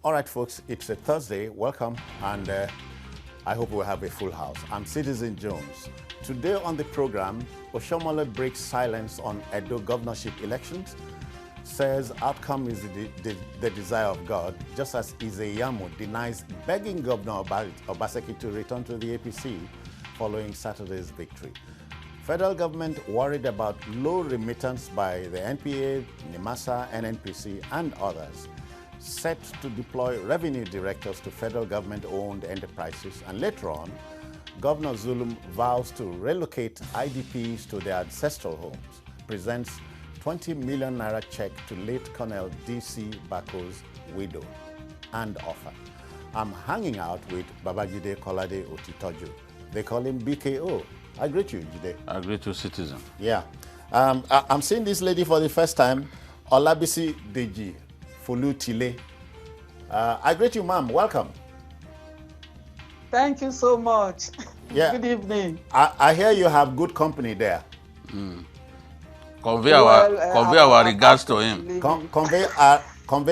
All right, folks, it's a Thursday. Welcome, and I hope we'll have a full house. I'm Citizen Jones. Today on the program, Oshiomhole breaks silence on Edo governorship elections, says outcome is the desire of God, just as Izeyamo denies begging Governor Obaseki to return to the APC following Saturday's victory. Federal government worried about low remittance by the NPA, NIMASA, NNPC, and others, set to deploy revenue directors to federal government-owned enterprises. And later on, Governor Zulum vows to relocate IDPs to their ancestral homes, presents 20 million naira check to late Colonel D.C. Bako's widow and offer. I'm hanging out with Babajide Kolade Otitoju. They call him BKO. I greet you, Jide. I greet you, Citizen. Yeah. I'm seeing this lady for the first time, Olabisi Deji Fulu Tile. I greet you, ma'am. Welcome. Thank you so much. Yeah. Good evening. I hear you have good company there. Convey our regards to him. Convey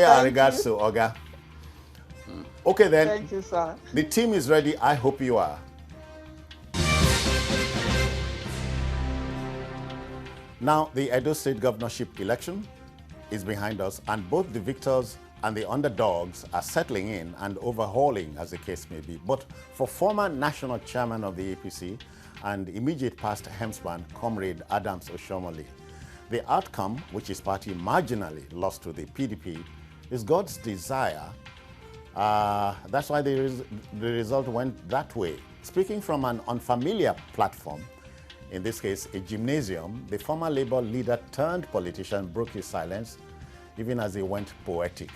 our regards to Oga. Okay, then. Thank you, sir. The team is ready. I hope you are. Now, the Edo State governorship election is behind us, and both the victors and the underdogs are settling in and overhauling, as the case may be. But for former national chairman of the APC and immediate past hemsman, Comrade Adams Oshiomhole, the outcome, which his party marginally lost to the PDP, is God's desire. That's why the result went that way. Speaking from an unfamiliar platform, in this case, a gymnasium, the former Labour leader turned politician broke his silence, even as he went poetic.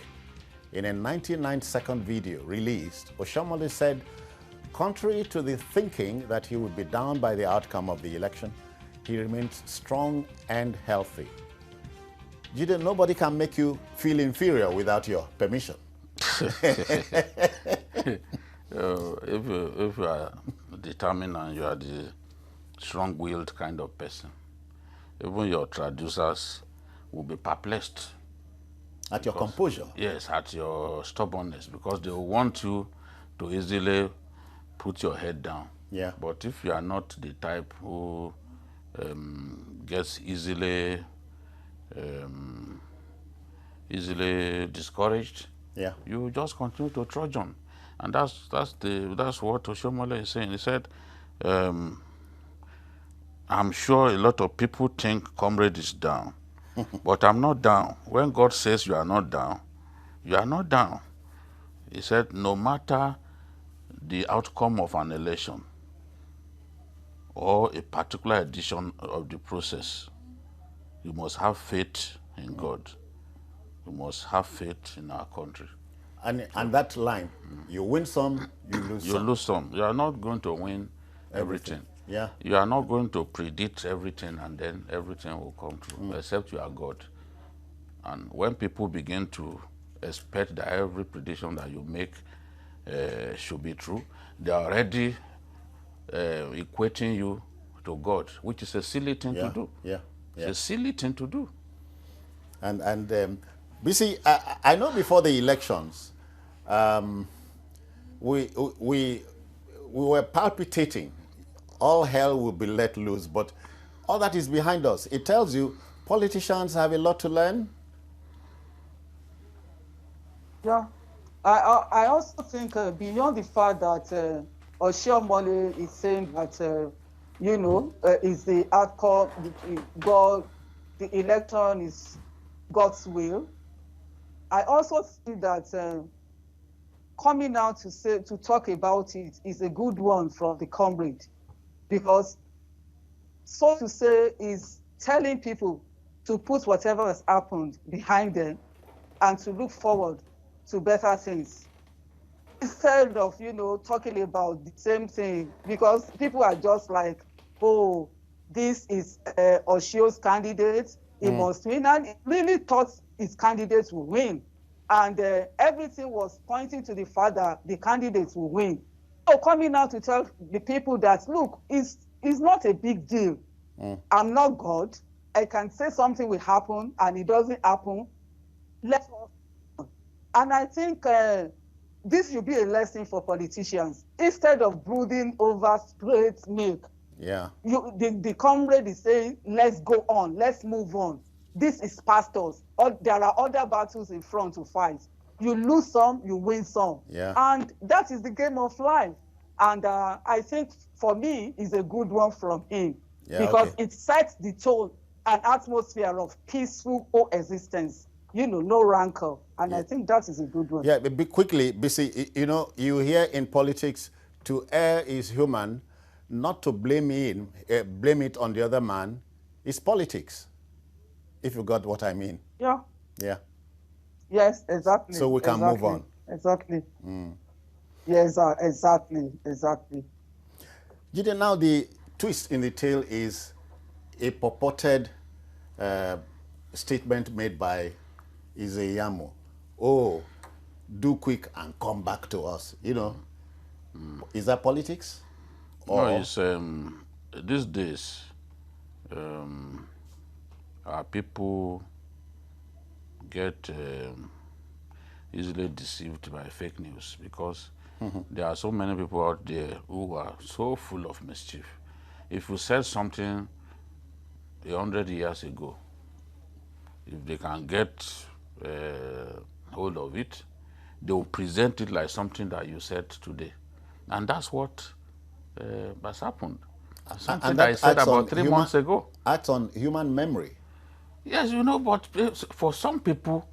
In a 99-second video released, Oshiomhole said, contrary to the thinking that he would be down by the outcome of the election, he remains strong and healthy. Jide, nobody can make you feel inferior without your permission. If you are determined and you are the strong-willed kind of person, even your traducers will be perplexed. At your composure? Yes, at your stubbornness, because they will want you to easily put your head down. Yeah. But if you are not the type who gets easily discouraged, yeah, you just continue to trudge on. And that's what Oshiomhole is saying. He said, I'm sure a lot of people think Comrade is down, but I'm not down. When God says you are not down, you are not down. He said, no matter the outcome of an election or a particular edition of the process, you must have faith in God. You must have faith in our country. And that line, you win some, you lose some. You lose some. You are not going to win everything. Yeah. You are not going to predict everything and then everything will come true, except you are God. And when people begin to expect that every prediction that you make should be true, they are already equating you to God, which is a silly thing to do. Yeah. It's a silly thing to do. And BC, I know before the elections, we were palpitating. All hell will be let loose, but all that is behind us. It tells you politicians have a lot to learn. Yeah. I also think beyond the fact that Oshiomhole is saying that, is the outcome, the election is God's will. I also think that coming out to talk about it is a good one from the comrade, because so to say is telling people to put whatever has happened behind them and to look forward to better things, instead of talking about the same thing, because people are just like, oh, this is Oshio's candidate, he must win, and he really thought his candidates will win, and everything was pointing to the fact that the candidates will win. So coming out to tell the people that, look, it's not a big deal. I'm not God. I can say something will happen and it doesn't happen. Let us And I think this will be a lesson for politicians. Instead of brooding over straight milk, Yeah. the comrade is saying, let's go on, let's move on. This is past us. There are other battles in front to fight. You lose some, you win some. Yeah. And that is the game of life. And I think for me, is a good one from him. Yeah, because okay. it sets the tone, an atmosphere of peaceful coexistence, no rancor. And I think that is a good one. Yeah, but quickly, BC, you hear in politics, to err is human, not to blame it on the other man is politics, if you got what I mean. Yeah. Yeah. Yes, exactly. So we can move on. Exactly. Yes, exactly. Jide, now the twist in the tale is a purported statement made by Izeyamo. Oh, do quick and come back to us. Is that politics? No, it's these days our people get easily deceived by fake news because there are so many people out there who are so full of mischief. If you said something 100 years ago, if they can get hold of it, they will present it like something that you said today. And that's what has happened. Something that I said about 3 months ago. Acts on human memory. Yes, but for some people,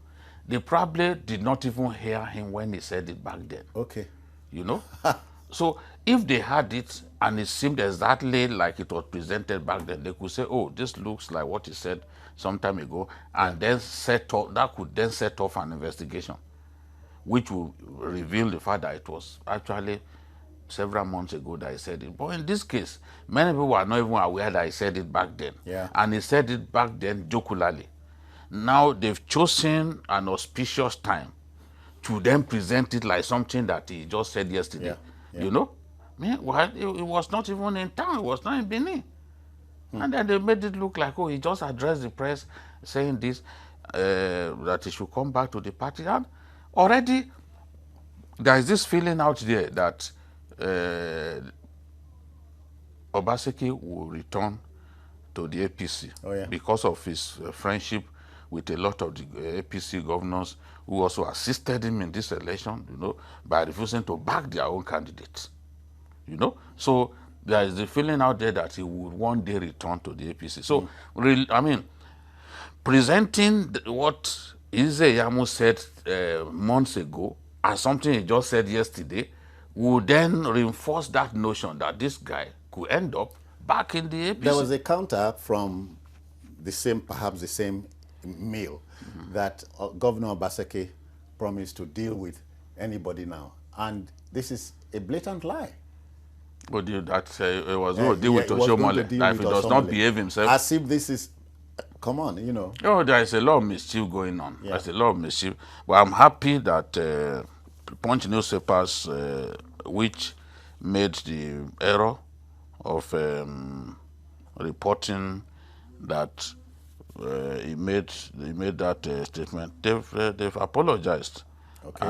they probably did not even hear him when he said it back then. Okay. So if they had it and it seemed exactly like it was presented back then, they could say, oh, this looks like what he said some time ago, and then that could then set off an investigation, which will reveal the fact that it was actually several months ago that he said it. But in this case, many people are not even aware that he said it back then. Yeah. And he said it back then jocularly. Now they've chosen an auspicious time to then present it like something that he just said yesterday. Yeah. Meanwhile, it was not even in town, it was not in Benin. And then they made it look like, oh, he just addressed the press saying this, that he should come back to the party. And already there is this feeling out there that Obaseki will return to the APC because of his friendship with a lot of the APC governors who also assisted him in this election, by refusing to back their own candidates. So there is the feeling out there that he would one day return to the APC. So, presenting what Izeyamo said months ago as something he just said yesterday would then reinforce that notion that this guy could end up back in the APC. There was a counter from perhaps the same mail that Governor Obaseki promised to deal with anybody now. And this is a blatant lie. But that was going to deal with Oshiomhole. If he does not behave himself. As if this is, come on, there is a lot of mischief going on. Yeah. There's a lot of mischief. But I'm happy that Punch newspapers, which made the error of reporting that he made that statement, they've apologized. Okay.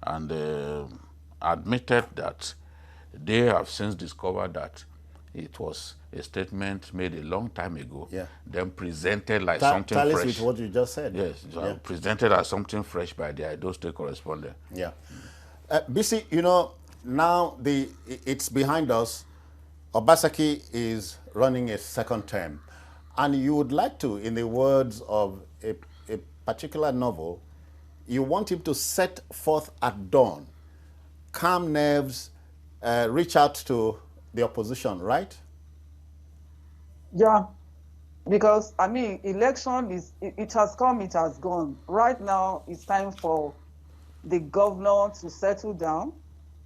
And admitted that they have since discovered that it was a statement made a long time ago, then presented like something fresh. Tally with what you just said. Yes, presented as something fresh by the Edo State correspondent. Yeah. BC, now it's behind us. Obaseki is running a second term. And you would like to, in the words of a particular novel, you want him to set forth at dawn, calm nerves, reach out to the opposition, right? Yeah, because, election it has come, it has gone. Right now, it's time for the governor to settle down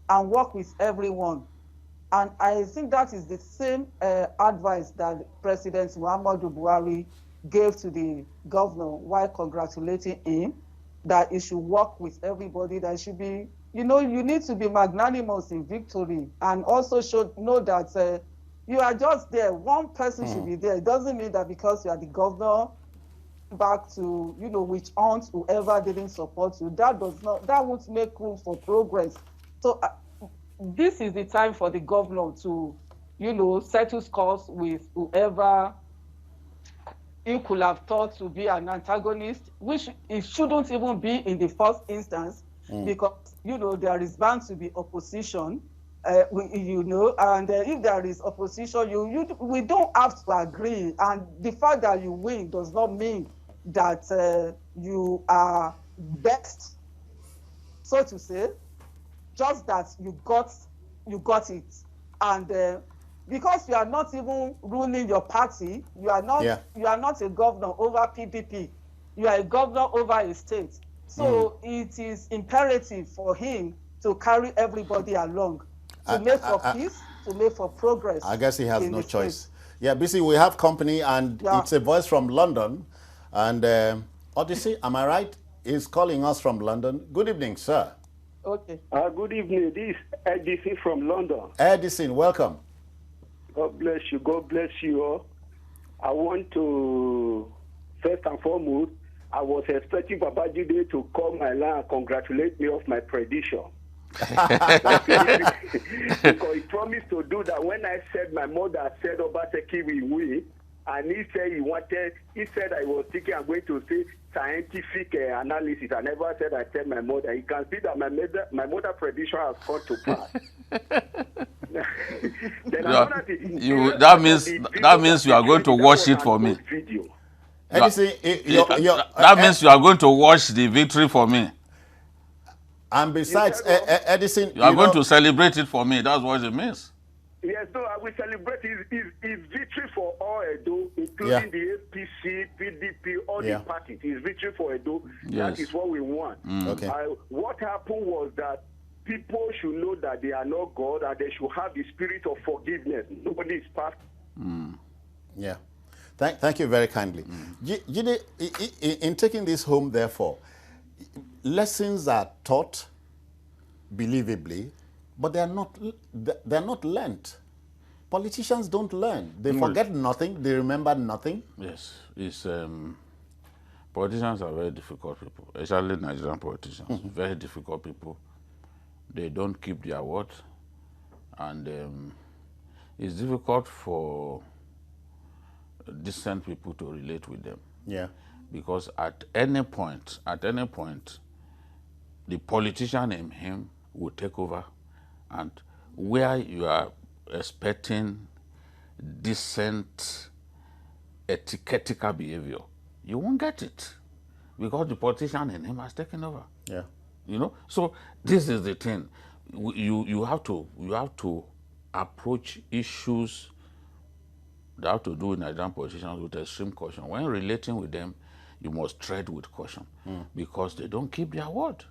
and work with everyone. And I think that is the same advice that President Muhammadu Buhari gave to the governor while congratulating him, that he should work with everybody, that should be, you need to be magnanimous in victory, and also should know that you are just there. One person should be there. It doesn't mean that because you are the governor, back to, which aunt, whoever didn't support you, that won't make room for progress. So this is the time for the governor to, settle scores with whoever he could have thought to be an antagonist, which it shouldn't even be in the first instance, because, there is bound to be opposition, and if there is opposition, we don't have to agree. And the fact that you win does not mean that you are best, so to say, just that you got it. And because you are not even ruling your party, you are not a governor over PDP. You are a governor over a state. So it is imperative for him to carry everybody along, to make for peace, to make for progress. I guess he has no choice. Yeah, BC, we have company, and it's a voice from London. And Odyssey, am I right? He's calling us from London. Good evening, sir. Okay. Good evening. This is Edison from London. Edison, welcome. God bless you. God bless you all. I want to, first and foremost, I was expecting Babajide to call my line and congratulate me of my prediction. Because he promised to do that when I said my mother said Obaseki will win, and he said I was thinking I'm going to say scientific analysis. I never said I said my mother. You can see that my mother prediction has come to pass. That means you are going to watch it for me. Edison, that means you are going to watch the victory for me. And besides, Edison, you are going to celebrate it for me. That's what it means. Yes, so I will celebrate his victory for all Edo, including the APC, PDP, all the parties. His victory for Edo. Yes. That is what we want. Okay. What happened was that people should know that they are not God, and they should have the spirit of forgiveness. Nobody is perfect. Yeah. Thank you very kindly. Jide, in taking this home, therefore, lessons are taught believably, but they're not learned. Politicians don't learn. They forget nothing. They remember nothing. Yes, politicians are very difficult people, especially Nigerian politicians. Very difficult people. They don't keep their word, and it's difficult for decent people to relate with them. Yeah. Because at any point, the politician in him will take over, and where you are expecting decent, etiquettical behavior, you won't get it, because the politician in him has taken over. Yeah. So this is the thing. You have to approach issues that have to do with Nigerian politicians with extreme caution. When relating with them, you must tread with caution, because they don't keep their word.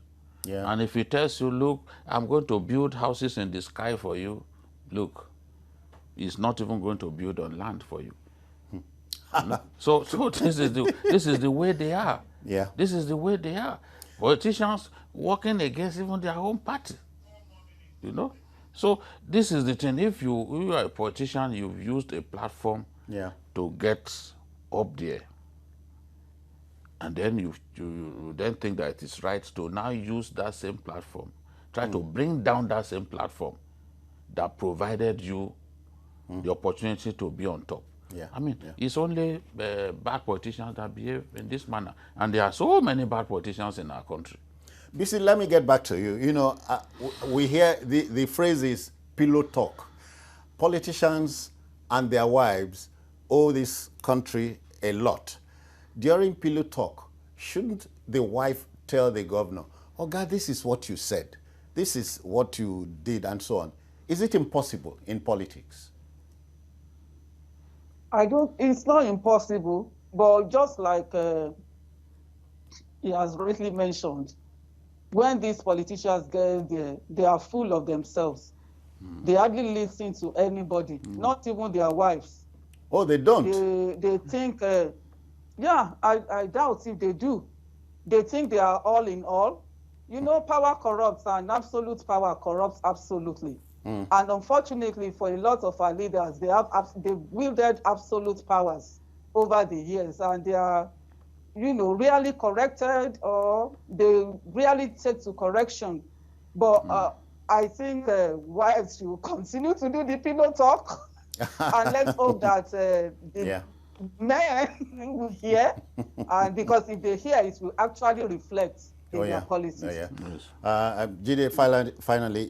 Yeah. And if he tells you, look, I'm going to build houses in the sky for you, look, he's not even going to build on land for you. So this is the way they are. Yeah. This is the way they are. Politicians working against even their own party. So this is the thing. If you are a politician, you've used a platform to get up there, and then you then think that it is right to now use that same platform, try to bring down that same platform that provided you the opportunity to be on top. Yeah. I mean, it's only bad politicians that behave in this manner, and there are so many bad politicians in our country. BC, let me get back to you. We hear the phrase is pillow talk. Politicians and their wives owe this country a lot. During pillow talk, shouldn't the wife tell the governor, oh God, this is what you said, this is what you did, and so on? Is it impossible in politics? It's not impossible, but just like he has rightly mentioned, when these politicians get there, they are full of themselves. They hardly listen to anybody, not even their wives. Oh, they don't? They think, I doubt if they do. They think they are all in all. Power corrupts, and absolute power corrupts absolutely. And unfortunately for a lot of our leaders, they've wielded absolute powers over the years, and they are, really corrected or they really take to correction. But I think wives will continue to do the pillow talk, and let's hope that the men will hear, and because if they hear, it will actually reflect in their policies. Yes. Jide, finally,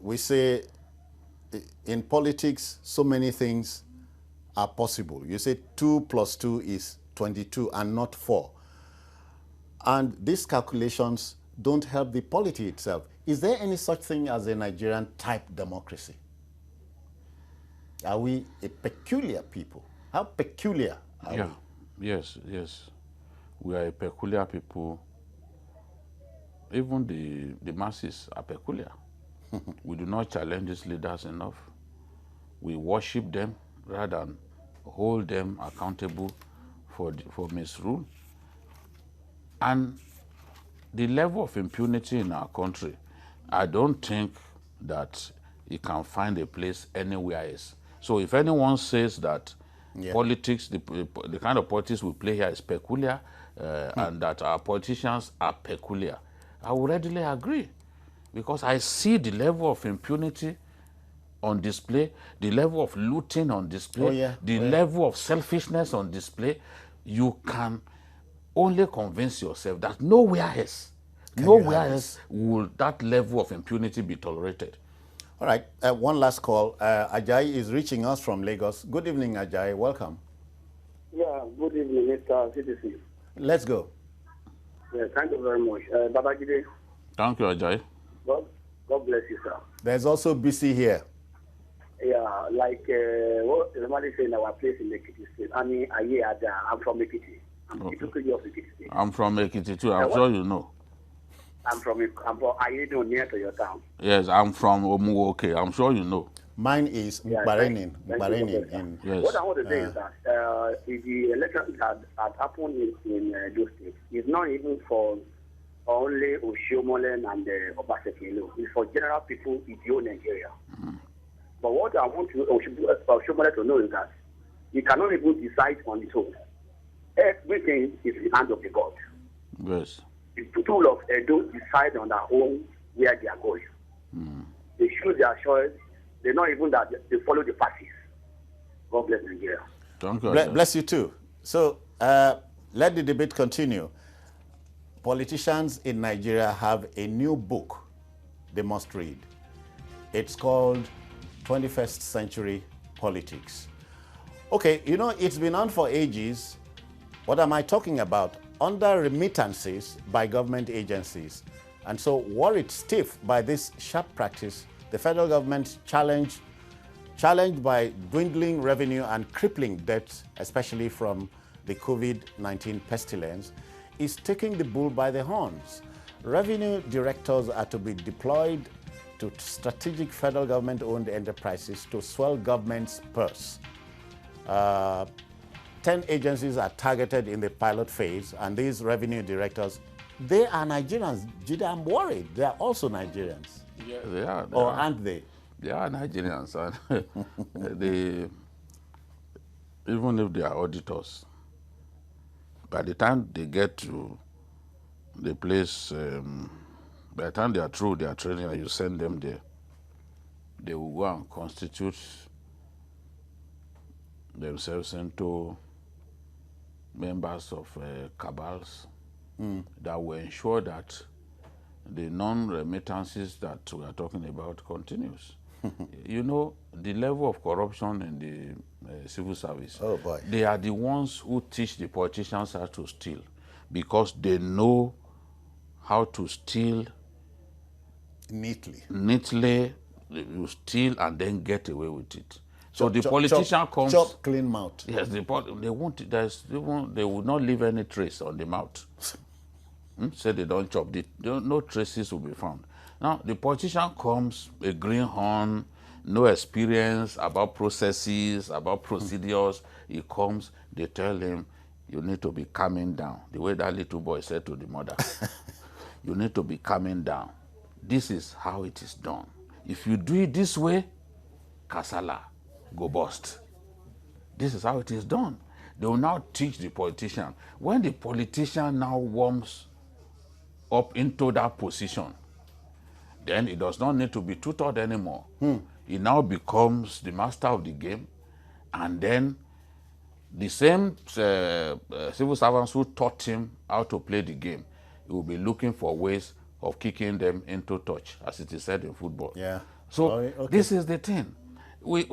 we say in politics, so many things are possible. You say 2 + 2 is 22 and not 4. And these calculations don't help the polity itself. Is there any such thing as a Nigerian type democracy? Are we a peculiar people? How peculiar are we? Yes. We are a peculiar people. Even the masses are peculiar. We do not challenge these leaders enough. We worship them rather than hold them accountable for misrule. And the level of impunity in our country, I don't think that it can find a place anywhere else. So if anyone says that politics, the kind of politics we play here is peculiar, and that our politicians are peculiar, I would readily agree. Because I see the level of impunity on display, the level of looting on display, the level of selfishness on display. You can only convince yourself that nowhere else will that level of impunity be tolerated. All right, one last call. Ajayi is reaching us from Lagos. Good evening, Ajayi. Welcome. Yeah, good evening, Mr. Citizen. Let's go. Yeah, thank you very much. Babajide. Thank you, Ajayi. God bless you, sir. There's also BC here. Yeah, like what everybody saying in our place in Ekiti State. I mean, I'm from Ekiti. I'm of Ekiti State. I'm from Ekiti too. I'm sure you know. I'm from Ayedo, near to your town. Yes, I'm from Omuwoke. I'm sure you know. Mine is Barenin. Yes. What I want to say is that the election that happened in those states is not even for only Oshiomhole and Obaseki. It's for general people in the whole Nigeria. But what I want Oshiomhole to know is that he cannot even decide on his own. Everything is in the hand of the God. Yes. The people of Edo decide on their own where they are going. They choose their choice. They're not even that they follow the parties. God bless Nigeria. Thank you. Bless you too. So let the debate continue. Politicians in Nigeria have a new book they must read. It's called 21st Century Politics. Okay, it's been on for ages. What am I talking about? Under remittances by government agencies. And so worried stiff by this sharp practice, the federal government challenged by dwindling revenue and crippling debts, especially from the COVID-19 pestilence, is taking the bull by the horns. Revenue directors are to be deployed to strategic federal government-owned enterprises to swell government's purse. 10 agencies are targeted in the pilot phase, and these revenue directors, they are Nigerians. Jide, I'm worried. They are also Nigerians. Yeah, they are. Aren't they? They are Nigerians. Even if they are auditors, by the time they get to the place, by the time they are through their training and you send them there, they will go and constitute themselves into members of cabals that will ensure that the non-remittances that we are talking about continues. The level of corruption in the civil service, oh boy, they are the ones who teach the politicians how to steal, because they know how to steal neatly. You steal and then get away with it. So the politician comes. Chop clean mouth. Yes, they won't. They will not leave any trace on the mouth. Say they don't chop. No traces will be found. Now the politician comes, a greenhorn, no experience about processes, about procedures. He comes. They tell him, "You need to be calming down." The way that little boy said to the mother, "You need to be calming down. This is how it is done. If you do it this way, kasala, go bust. This is how it is done." They will now teach the politician. When the politician now warms up into that position, then he does not need to be tutored anymore. He now becomes the master of the game, and then the same civil servants who taught him how to play the game, he will be looking for ways of kicking them into touch, as it is said in football. Yeah. So Okay. this is the thing.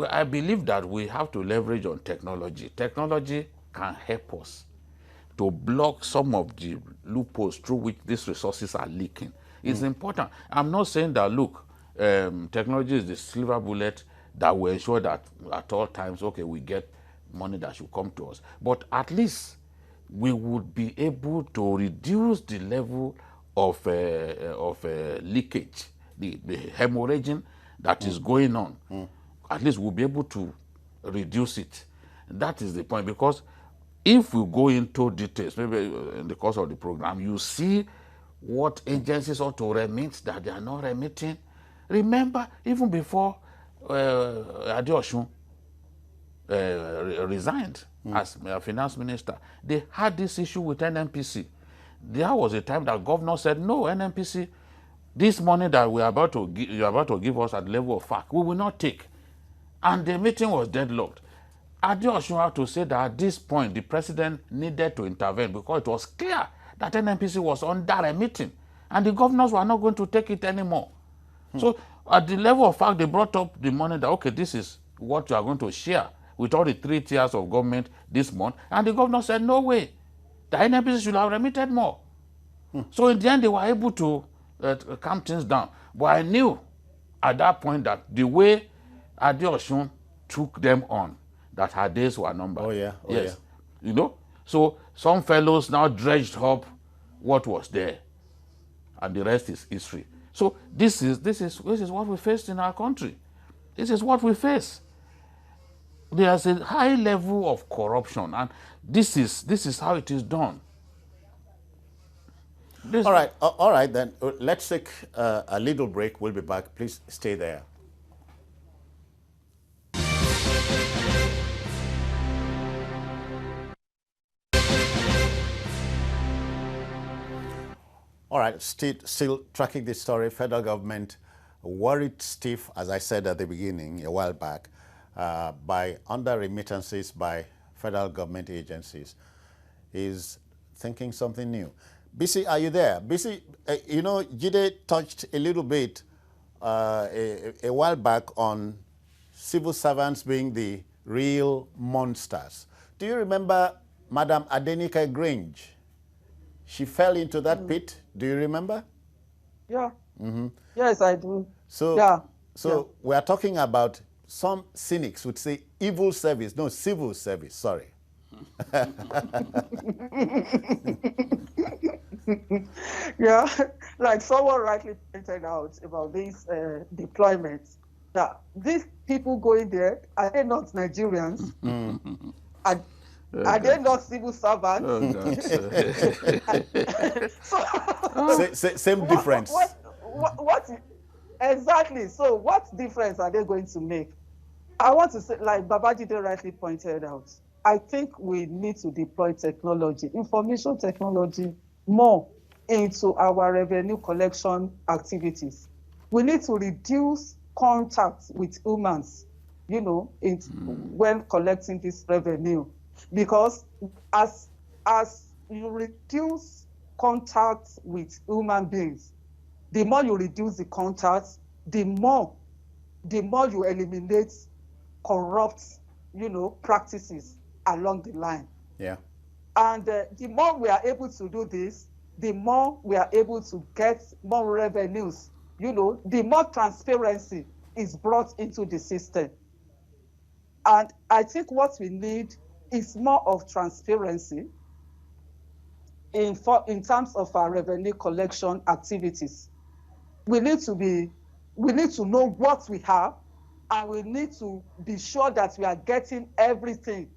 I believe that we have to leverage on technology. Technology can help us to block some of the loopholes through which these resources are leaking. It's important. I'm not saying that, look, technology is the silver bullet that will ensure that at all times, okay, we get money that should come to us. But at least we would be able to reduce the level of leakage, the hemorrhaging that is going on. At least we'll be able to reduce it. That is the point, because if we go into details, maybe in the course of the program, you see what agencies ought to remit that they are not remitting. Remember, even before Oshiomhole resigned as finance minister, they had this issue with NNPC. There was a time that governor said, no, NNPC, this money that you're about to give us at the level of FAC, we will not take. And the meeting was deadlocked. Oshiomhole had to say that at this point, the president needed to intervene because it was clear that NNPC was under a meeting and the governors were not going to take it anymore. So at the level of FAC, they brought up the money that, okay, this is what you are going to share with all the 3 tiers of government this month. And the governor said, no way, the NNPC should have remitted more. So in the end, they were able to calm things down. But I knew at that point that the way Oshiomhole took them on, that her days were numbered. Oh, yeah. Oh, yes. yeah. You know? So some fellows now dredged up what was there. And the rest is history. So this is what we faced in our country. This is what we face. There's a high level of corruption, and this is how it is done. All right then. Let's take a little break. We'll be back. Please stay there. All right, still tracking this story. Federal government worried stiff, as I said at the beginning a while back, by under remittances by federal government agencies, is thinking something new. BC, are you there? BC, you know, Jide touched a little bit a while back on civil servants being the real monsters. Do you remember Madam Adenike Grange? She fell into that pit. Do you remember? Yeah. Yes, I do. So, yeah. We are talking about some cynics would say evil service. No, civil service, sorry. Yeah, like someone rightly pointed out about these deployments, that these people going there, are they not Nigerians? Are they not civil servants? Same difference. What exactly? So what difference are they going to make? I want to say, like Babajide rightly pointed out, I think we need to deploy technology, information technology, more into our revenue collection activities. We need to reduce contact with humans, you know, when collecting this revenue. Because as you reduce contact with human beings, the more you reduce the contact, the more you eliminate corrupt, you know, practices along the line. Yeah. And the more we are able to do this, the more we are able to get more revenues. You know, the more transparency is brought into the system. And I think what we need is more of transparency in terms of our revenue collection activities. We need to know what we have, and we need to be sure that we are getting everything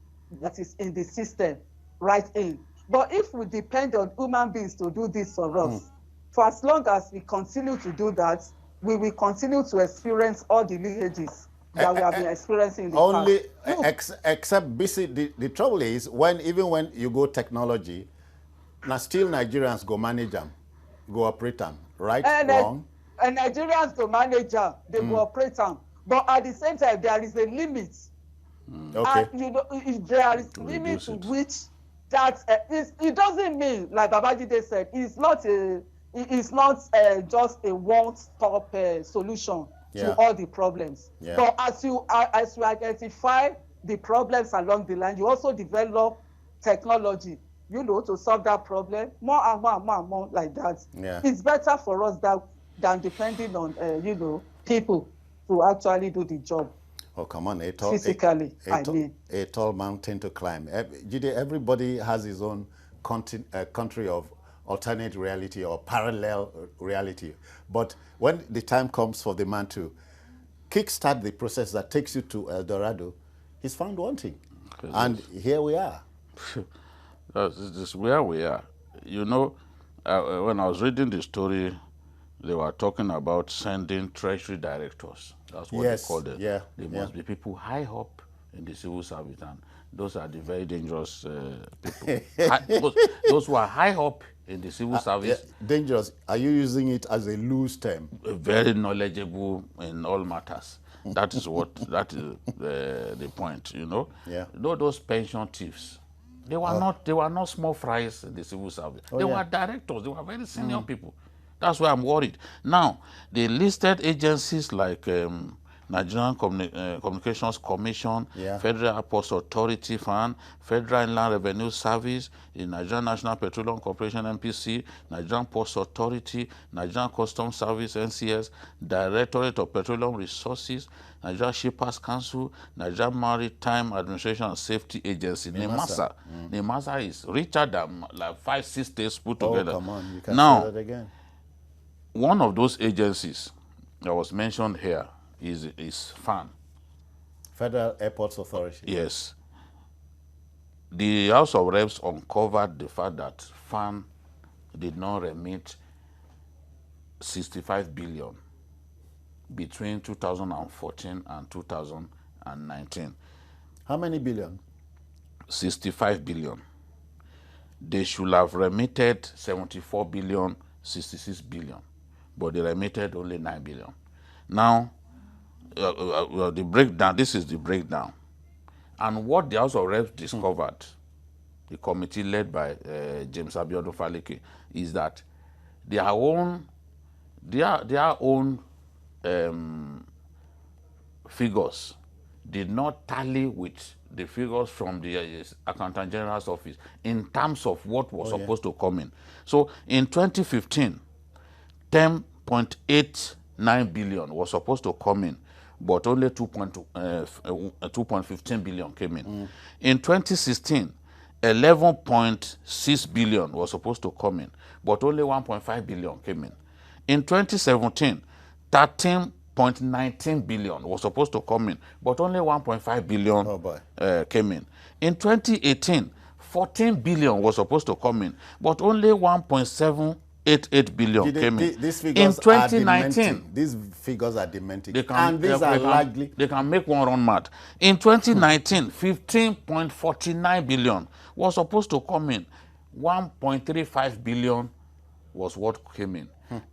that is in the system right in. But if we depend on human beings to do this for us, for as long as we continue to do that, we will continue to experience all the leakages that we have been experiencing in the only past. except BC, the trouble is even when you go technology, now still Nigerians go manage them, go operate them, right? Wrong? And Nigerians go manage them, they go operate them. But at the same time, there is a limit. Okay. And you know, if there is limit to which that it doesn't mean, like Babajide said, it's not just a one-stop solution to all the problems. Yeah. But as you identify the problems along the line, you also develop technology, you know, to solve that problem more and more and more and more like that. Yeah. It's better for us than depending on you know, people to actually do the job. Oh, come on, physically, a tall mountain to climb. Jide, everybody has his own country of alternate reality or parallel reality. But when the time comes for the man to kickstart the process that takes you to El Dorado, he's found wanting. And here we are. This is where we are. You know, when I was reading the story, they were talking about sending treasury directors. That's what they call them. Yeah. They must be people high up in the civil service, and those are the very dangerous people. Those who are high up in the civil service. Yeah. Dangerous. Are you using it as a loose term? Very knowledgeable in all matters. That is the point. You know. Yeah. Those pension thieves. They were not small fries in the civil service. They were directors. They were very senior people. That's why I'm worried. Now, the listed agencies like Nigerian Communications Commission, Federal Airports Authority Fund, Federal Inland Revenue Service, the Nigerian National Petroleum Corporation NPC, Nigerian Ports Authority, Nigerian Customs Service NCS, Directorate of Petroleum Resources, Nigerian Shippers Council, Nigerian Maritime Administration and Safety Agency, NIMASA. NIMASA is richer than like 5-6 states put together. Oh, come on, you can say that again. One of those agencies that was mentioned here is FAN. Federal Airports Authority. Yes. The House of Reps uncovered the fact that FAN did not remit 65 billion between 2014 and 2019. How many billion? 65 billion. They should have remitted 74 billion, 66 billion. But they remitted only 9 billion. Now, the breakdown, this is the breakdown. And what the House of Reps discovered, the committee led by James Abiodun Faleke, is that their own figures did not tally with the figures from the Accountant General's office in terms of what was supposed to come in. So in 2015, 10.89 billion was supposed to come in, but only 2.15 billion came in. In 2016, 11.6 billion was supposed to come in, but only 1.5 billion came in. In 2017, 13.19 billion was supposed to come in, but only 1.5 billion came in. In 2018, 14 billion was supposed to come in, but only 1.788 billion came in. These figures in 2019, these figures are demented. They can make one run mad. In 2019, 15.49 billion was supposed to come in. 1.35 billion was what came in.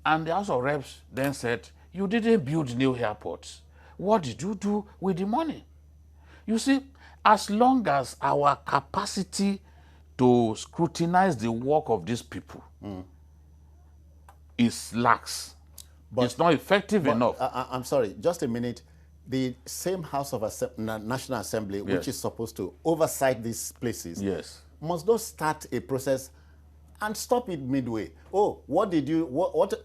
And the House of Reps then said, you didn't build new airports. What did you do with the money? You see, as long as our capacity to scrutinize the work of these people is lax, but it's not effective enough. I'm sorry, just a minute. The same House of National Assembly, which is supposed to oversight these places, must not start a process and stop it midway. Oh, what did you,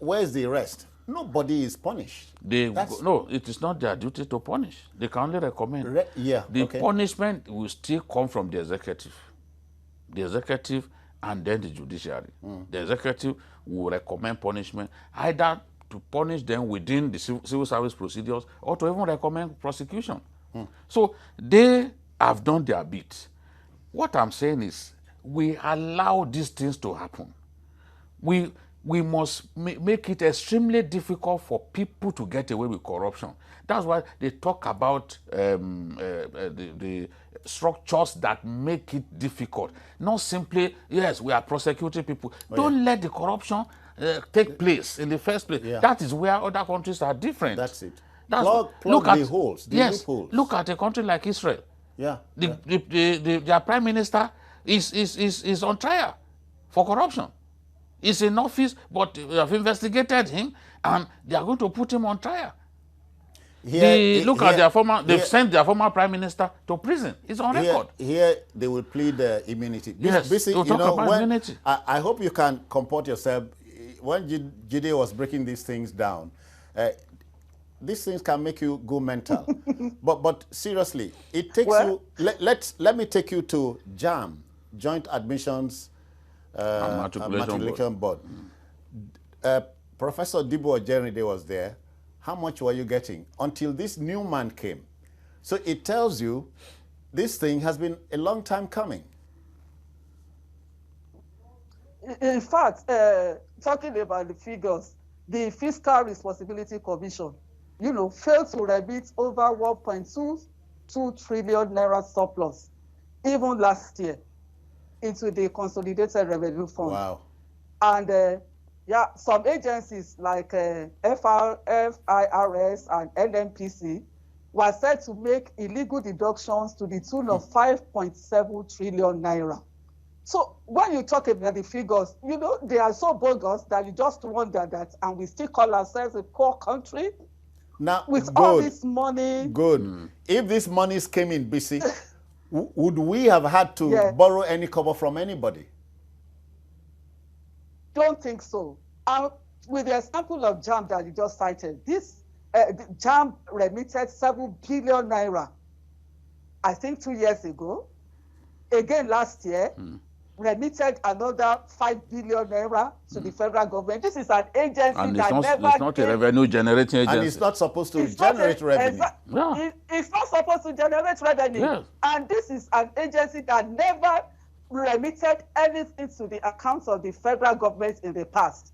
where's the rest? Nobody is punished. No, it is not their duty to punish. They can only recommend. The punishment will still come from the executive. The executive and then the judiciary. The executive will recommend punishment, either to punish them within the civil service procedures or to even recommend prosecution. So they have done their bit. What I'm saying is, we allow these things to happen. we must make it extremely difficult for people to get away with corruption. That's why they talk about the structures that make it difficult. Not simply, yes, we are prosecuting people. Don't let the corruption take place in the first place. Yeah. That is where other countries are different. That's it. That's Plug look at the holes, the yes, loopholes. look at a country like Israel. Yeah. Their prime minister is on trial for corruption. He's in office, but they have investigated him, and they are going to put him on trial. They've sent their former prime minister to prison. It's on record. Here they will plead immunity. Yes, Basically, we'll talk about immunity. I hope you can comport yourself. When Jide was breaking these things down, these things can make you go mental. but seriously, it takes you. Let me take you to JAM, Joint Admissions Matriculation Board. Professor Dibo Ojerinde was there. How much were you getting until this new man came? So it tells you this thing has been a long time coming. In fact, talking about the figures, the Fiscal Responsibility Commission, failed to remit over 1.22 trillion naira surplus, even last year, into the Consolidated Revenue Fund. Wow. And some agencies like FIRS and NNPC were said to make illegal deductions to the tune of 5.7 trillion naira. So when you talk about the figures, they are so bogus that you just wonder that, and we still call ourselves a poor country now with all this money. Good. If these monies came in, BC, would we have had to borrow any cover from anybody? Don't think so. With the example of JAM that you just cited, this JAM remitted 7 billion naira, I think 2 years ago. Again, last year, remitted another 5 billion naira to the federal government. This is an agency and that it's not a revenue generating agency. And it's not supposed to generate revenue. It's not supposed to generate revenue. Yes. And this is an agency that never remitted anything to the accounts of the federal government in the past.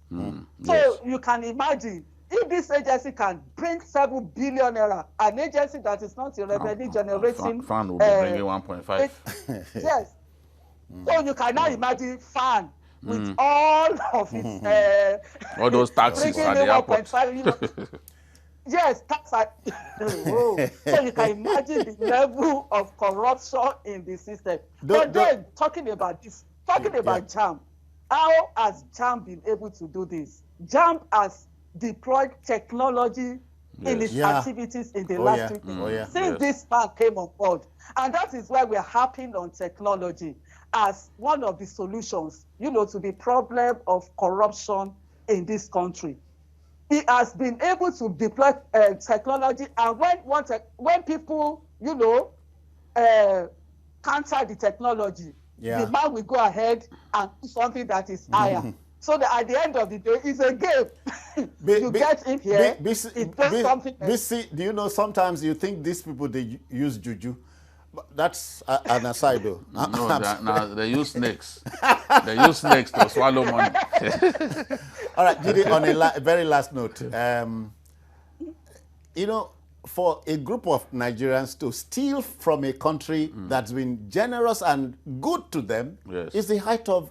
So you can imagine, if this agency can bring 7 billion naira, an agency that is not a revenue generating... Fund will be bringing 1.5. Yes. So you can now imagine FAN with all of its... all those taxes at the airport. Yes, tax. So you can imagine the level of corruption in the system. But then, talking about JAM, how has JAM been able to do this? JAM has deployed technology in its activities in the last 2 years. Since this man came on board. And that is why we're harping on technology as one of the solutions, to the problem of corruption in this country. He has been able to deploy technology, and when people, counter the technology, the man will go ahead and do something that is higher. So that at the end of the day, it's a game. You get in here, it does something else. Do you know, sometimes you think these people, they use juju. That's an aside, though. No, they use snakes. They use snakes to swallow money. All right, Jide, on a very last note, for a group of Nigerians to steal from a country that's been generous and good to them is the height of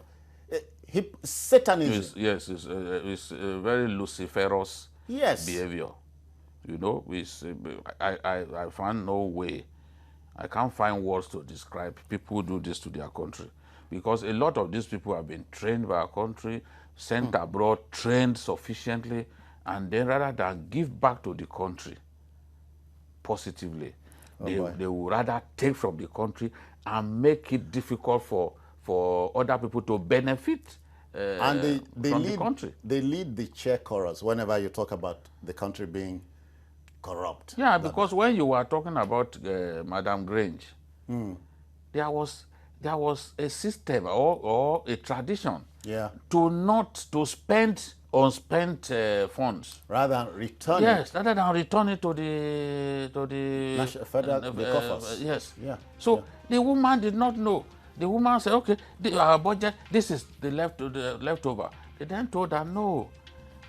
Satanism. It's a very Luciferous behavior. I find no way. I can't find words to describe people who do this to their country, because a lot of these people have been trained by our country, sent abroad, trained sufficiently, and then rather than give back to the country positively, they would rather take from the country and make it difficult for other people to benefit from the country. They lead the chair chorus whenever you talk about the country being corrupt. Yeah, because when you were talking about Madam Grange, there was a system or a tradition to spend unspent funds rather than return rather than return it to the federal coffers. So the woman did not know. The woman said, okay, our budget, this is the leftover. They then told her, no,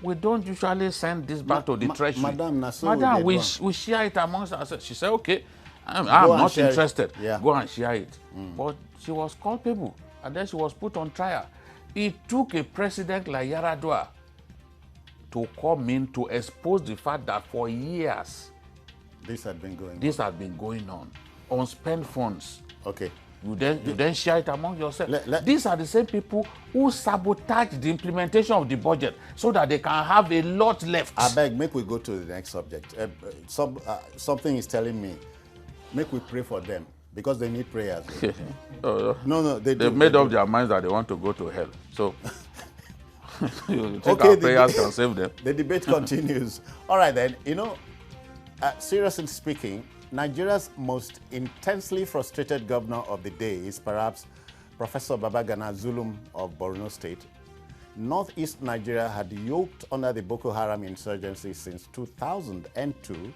we don't usually send this back to the treasury. Madam, we share it amongst ourselves. She said, okay, I'm Go and not share it. interested. Yeah. Go and share it. But she was culpable, and then she was put on trial. It took a president like Yaradua to come in to expose the fact that for years This had been going on. Unspent funds. Okay. You then share it among yourselves. These are the same people who sabotage the implementation of the budget so that they can have a lot left. I beg, make we go to the next subject. Something is telling me, make we pray for them because they need prayers. No, they've made up their minds that they want to go to hell. So you think our prayers can save them? The debate continues. All right then, seriously speaking, Nigeria's most intensely frustrated governor of the day is perhaps Professor Babagana Zulum of Borno State. Northeast Nigeria had yoked under the Boko Haram insurgency since 2002.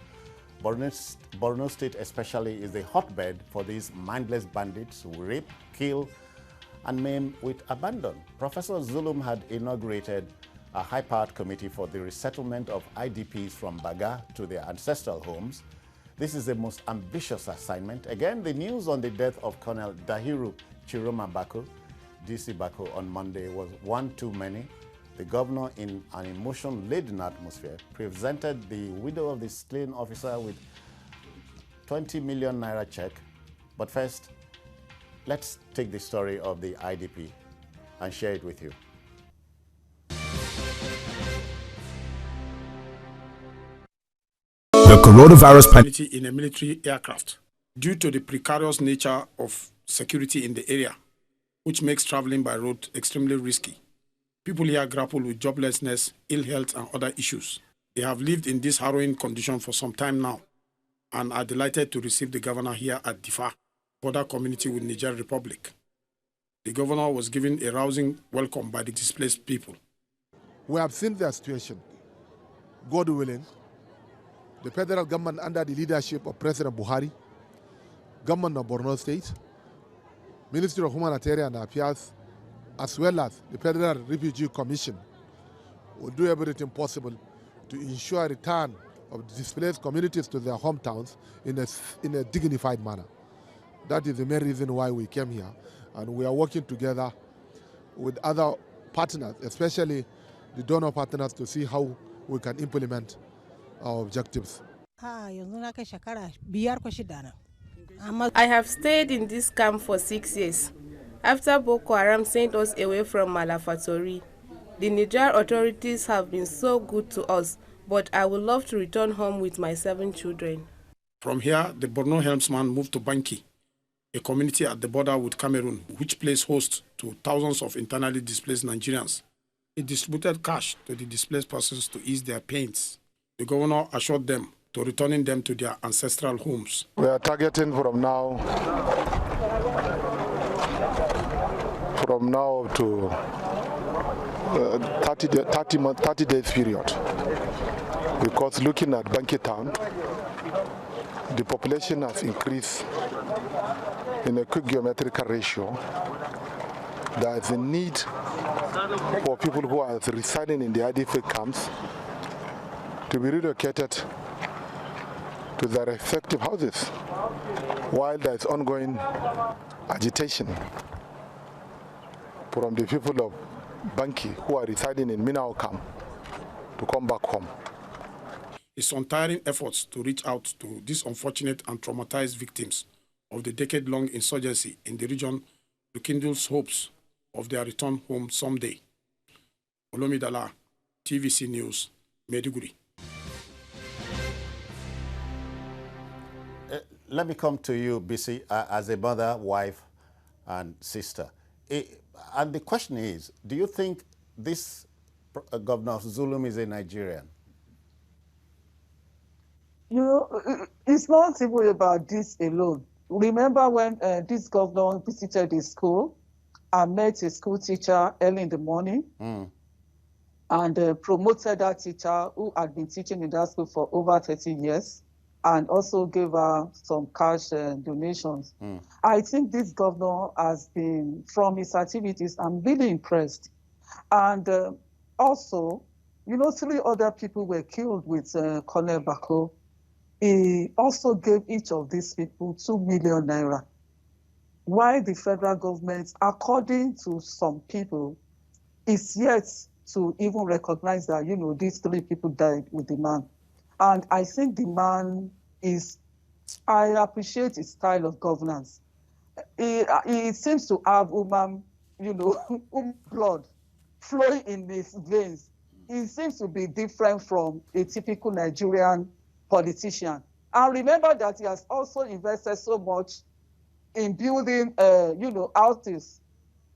Borno State especially is the hotbed for these mindless bandits who rape, kill, and maim with abandon. Professor Zulum had inaugurated a high-powered committee for the resettlement of IDPs from Baga to their ancestral homes. This is the most ambitious assignment. Again, the news on the death of Colonel Dahiru Chiroma Bako, DC Bako, on Monday was one too many. The governor, in an emotion-laden atmosphere, presented the widow of the slain officer with 20 million naira check. But first, let's take the story of the IDP and share it with you. The coronavirus pandemic in a military aircraft due to the precarious nature of security in the area, which makes traveling by road extremely risky. People here grapple with joblessness, ill health, and other issues. They have lived in this harrowing condition for some time now and are delighted to receive the governor here at Difa, border community with Niger Republic. The governor was given a rousing welcome by the displaced people. We have seen their situation. God willing, the federal government under the leadership of President Buhari, government of Borno State, Ministry of Humanitarian Affairs, as well as the Federal Refugee Commission, will do everything possible to ensure return of displaced communities to their hometowns in a dignified manner. That is the main reason why we came here, and we are working together with other partners, especially the donor partners, to see how we can implement our objectives. I have stayed in this camp for 6 years. After Boko Haram sent us away from Malafatori, the Niger authorities have been so good to us, but I would love to return home with my 7 children. From here, the Borno helmsman moved to Banki, a community at the border with Cameroon, which plays host to thousands of internally displaced Nigerians. He distributed cash to the displaced persons to ease their pains. The governor assured them to returning them to their ancestral homes. We are targeting from now to 30 days period, because looking at Banki town, the population has increased in a quick geometrical ratio. There is a need for people who are residing in the IDP camps to be relocated to their respective houses, while there is ongoing agitation from the people of Banki who are residing in Minao camp to come back home. His untiring efforts to reach out to these unfortunate and traumatized victims of the decade-long insurgency in the region rekindles hopes of their return home someday. Olomidala, TVC News, Maiduguri. Let me come to you, BC, as a mother, wife, and sister. And the question is, do you think this Governor Zulum is a Nigerian? It's not even about this alone. Remember when this governor visited the school and met a school teacher early in the morning and promoted that teacher who had been teaching in that school for over 30 years and also gave her some cash donations. I think this governor has been, from his activities, I'm really impressed. And also, you know, 3 other people were killed with Colonel Bako. He also gave each of these people 2 million naira. Why the federal government, according to some people, is yet to even recognize that, you know, these 3 people died with the man. And I think the man is, I appreciate his style of governance. He seems to have human, you know, human blood flowing in his veins. He seems to be different from a typical Nigerian politician. And remember that he has also invested so much in building, you know, houses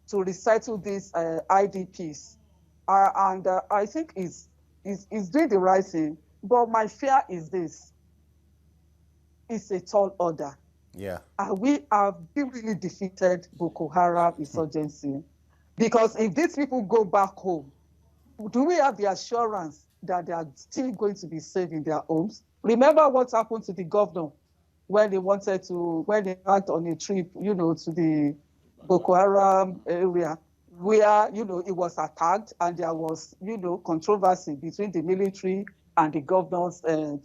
to resettle these IDPs. And I think he's doing the right thing. But my fear is this. It's a tall order. Yeah. We have really defeated Boko Haram insurgency. Because if these people go back home, do we have the assurance that they are still going to be safe in their homes? Remember what happened to the governor when they went on a trip, you know, to the Boko Haram area, where, you know, it was attacked and there was, you know, controversy between the military and the governor's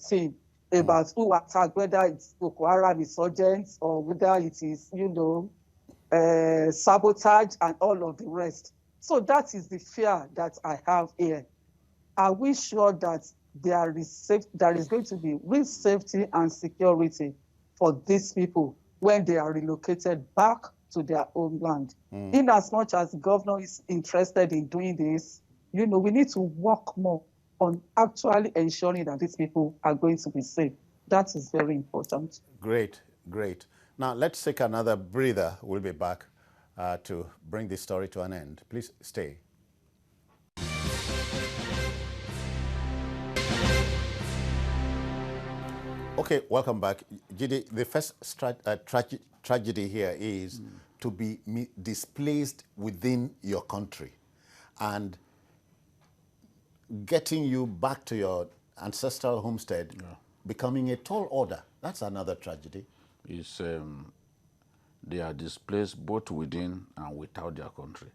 team about who attacked, whether it's Boko Haram insurgents or whether it is, you know, sabotage and all of the rest. So that is the fear that I have here. Are we sure that there is going to be real safety and security for these people when they are relocated back to their homeland? In as much as the governor is interested in doing this, you know, we need to work more on actually ensuring that these people are going to be safe. That is very important. Great, great. Now, let's take another breather. We'll be back to bring this story to an end. Please stay. Okay, welcome back. Jide, the first tragedy here is to be displaced within your country. And getting you back to your ancestral homestead, becoming a tall order, that's another tragedy. It's, they are displaced both within and without their country.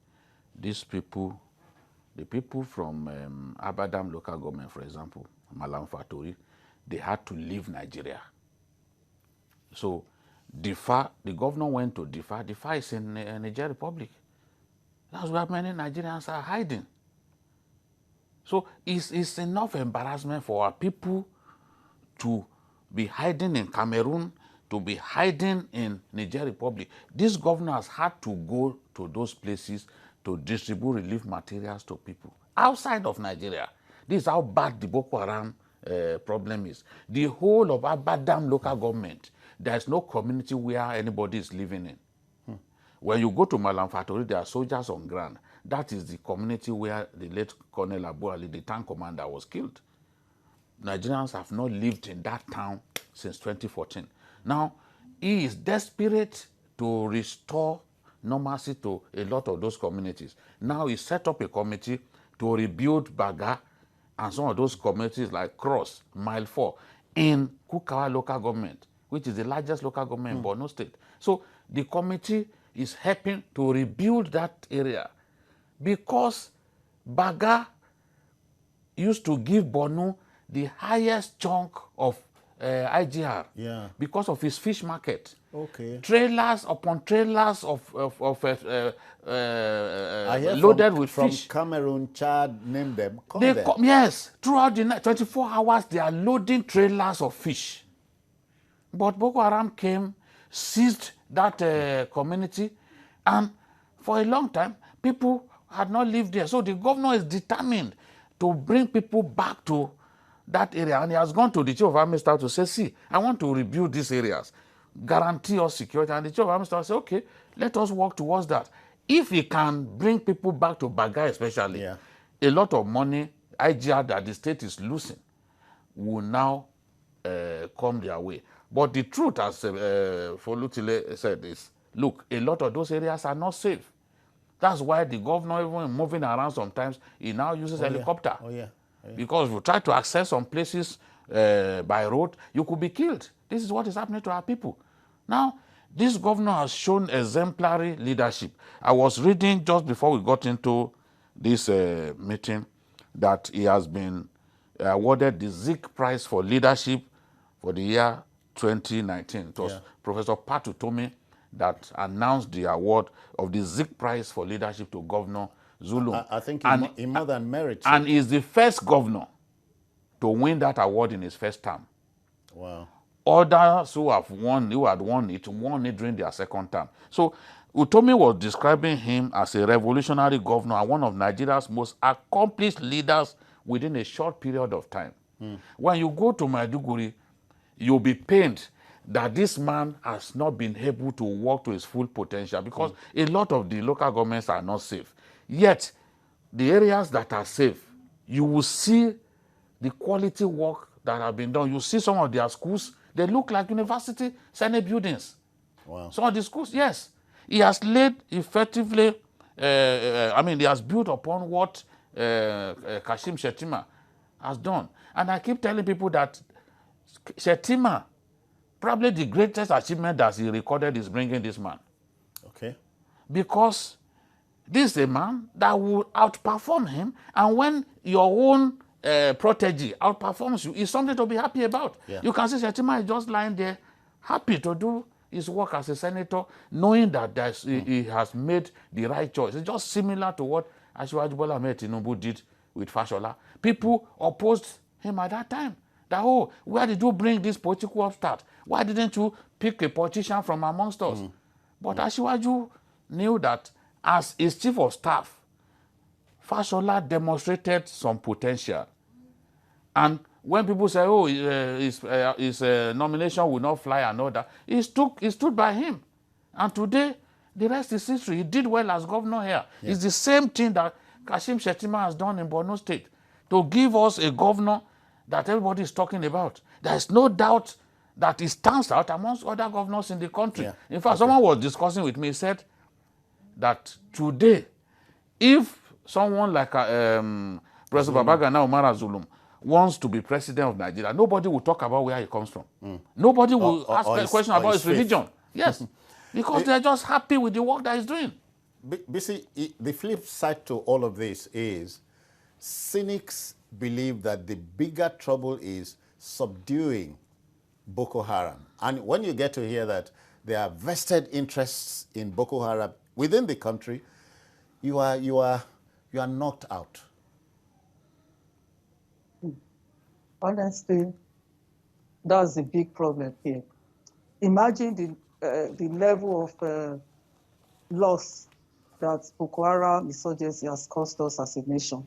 These people, the people from Abadam local government, for example, Malam Fatori, they had to leave Nigeria. So Diffa, the governor went to Diffa. Diffa is in Niger Republic. That's where many Nigerians are hiding. So it's enough embarrassment for our people to be hiding in Cameroon, to be hiding in Niger Republic. These governors had to go to those places to distribute relief materials to people outside of Nigeria. This is how bad the Boko Haram problem is. The whole of Abadam local government, there's no community where anybody is living in. When you go to Malam Fatori, there are soldiers on ground. That is the community where the late Colonel Abu Ali, the tank commander, was killed. Nigerians have not lived in that town since 2014. Now, he is desperate to restore normalcy to a lot of those communities. Now he set up a committee to rebuild Baga and some of those communities like Cross, Mile 4, in Kukawa local government, which is the largest local government in Borno State. So the committee is helping to rebuild that area because Baga used to give Borno the highest chunk of IGR because of his fish market. Okay. Trailers upon trailers of I hear loaded with fish. From Cameroon, Chad, name them. Yes, throughout the night, 24 hours, they are loading trailers of fish. But Boko Haram came, seized that community, and for a long time, people had not lived there. So the governor is determined to bring people back to that area, and he has gone to the chief of army staff to say, see, I want to rebuild these areas, guarantee us security. And the chief of army staff said, okay, let us work towards that. If he can bring people back to Baga especially, a lot of money, IGR that the state is losing, will now come their way. But the truth, as Folutile said, is, look, a lot of those areas are not safe. That's why the governor, even moving around sometimes, he now uses helicopter. Because if you try to access some places by road, you could be killed. This is what is happening to our people. Now, this governor has shown exemplary leadership. I was reading just before we got into this meeting that he has been awarded the Zik Prize for Leadership for the year 2019. It was Professor Patu Tome that announced the award of the Zik Prize for Leadership to Governor Zulum. I think he more than merits and it. is the first governor to win that award in his first term. Wow. Others who had won it during their second term. So Utomi was describing him as a revolutionary governor and one of Nigeria's most accomplished leaders within a short period of time. When you go to Maiduguri, you'll be pained that this man has not been able to work to his full potential because a lot of the local governments are not safe. Yet, the areas that are safe, you will see the quality work that have been done. You see some of their schools, they look like university senate buildings. Wow. Some of the schools, yes. He has laid effectively, he has built upon what Kashim Shettima has done. And I keep telling people that Shettima, probably the greatest achievement that he recorded is bringing this man. Okay. Because this is a man that will outperform him, and when your own protege outperforms you, it's something to be happy about. Yeah. You can see Shettima is just lying there, happy to do his work as a senator, knowing that he has made the right choice. It's just similar to what Asiwaju Bola Ahmed Tinubu did with Fashola. People opposed him at that time. That, oh, where did you bring this political upstart? Why didn't you pick a politician from amongst us? But Asiwaju knew that as his chief of staff, Fashola demonstrated some potential. And when people say, oh, his nomination will not fly and all that, he stood by him. And today, the rest is history. He did well as governor here. Yeah. It's the same thing that Kashim Shettima has done in Borno State, to give us a governor that everybody is talking about. There is no doubt that he stands out amongst other governors in the country. Yeah. In fact, someone was discussing with me, said that today, if someone like President Babagana Umara Zulum wants to be president of Nigeria, nobody will talk about where he comes from. Nobody will ask a question about his religion. Yes, because they're just happy with the work that he's doing. The flip side to all of this is cynics believe that the bigger trouble is subduing Boko Haram. And when you get to hear that there are vested interests in Boko Haram within the country, you are knocked out. Honestly, that's the big problem here. Imagine the level of loss that Boko Haram insurgency has cost us as a nation.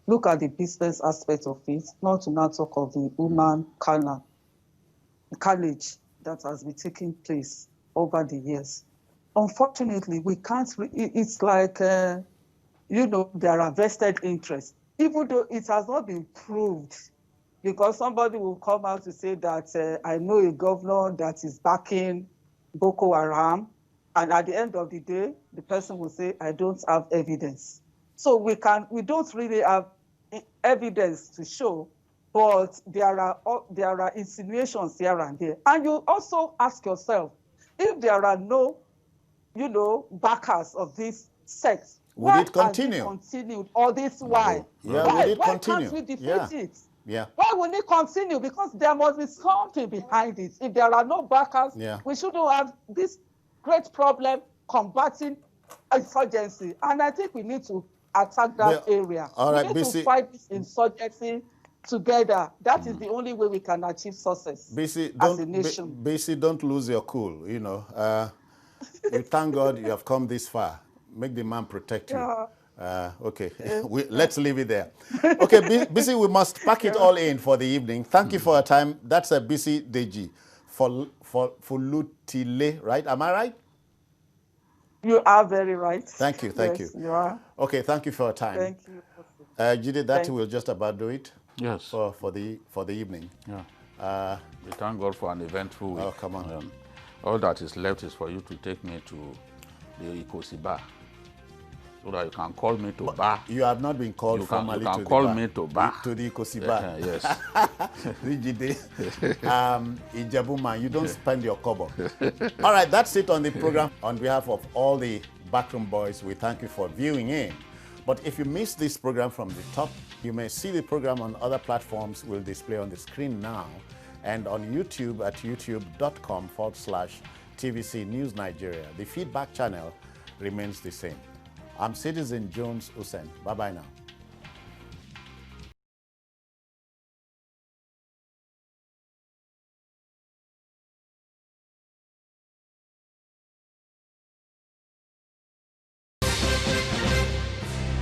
Look at the business aspect of it, not to now talk of the human carnage that has been taking place over the years. Unfortunately, we can't, it's like, there are vested interests, even though it has not been proved, because somebody will come out to say that I know a governor that is backing Boko Haram, and at the end of the day, the person will say, I don't have evidence. So we don't really have evidence to show, but there are insinuations here and there. And you also ask yourself, if there are no, backers of this sect, would it continue? Continued all this while? Yeah, why can't we defeat it? Yeah. Why will it continue? Because there must be something behind it. If there are no backers, we shouldn't have this great problem combating insurgency. And I think we need to attack that area. All right, we need to fight this insurgency together. That is the only way we can achieve success as a nation. BC, don't lose your cool. You thank God you have come this far. Make the man protect you. Okay, let's leave it there. Okay, BC, we must pack it all in for the evening. Thank you for your time. That's a BC Deji for Fulutile, right? Am I right? You are very right. Thank you. Yes, you are. Okay, thank you for your time. Thank you. Jide, that will just about do it. Yes. For the evening. Yeah. We thank God for an eventful week. Oh, come on. All that is left is for you to take me to the Ikosi bar, so that you can call me to bar. You have not been called formally to the bar. You can call me to bar. To the Ikosi bar. Yes. Jide, Ijebu man, you don't spend your kobo. All right, that's it on the program. On behalf of all the backroom boys, we thank you for viewing in. But if you missed this program from the top, you may see the program on other platforms we'll display on the screen now, and on YouTube at youtube.com/TVC News Nigeria. The feedback channel remains the same. I'm Citizen Jones Hussein. Bye-bye now.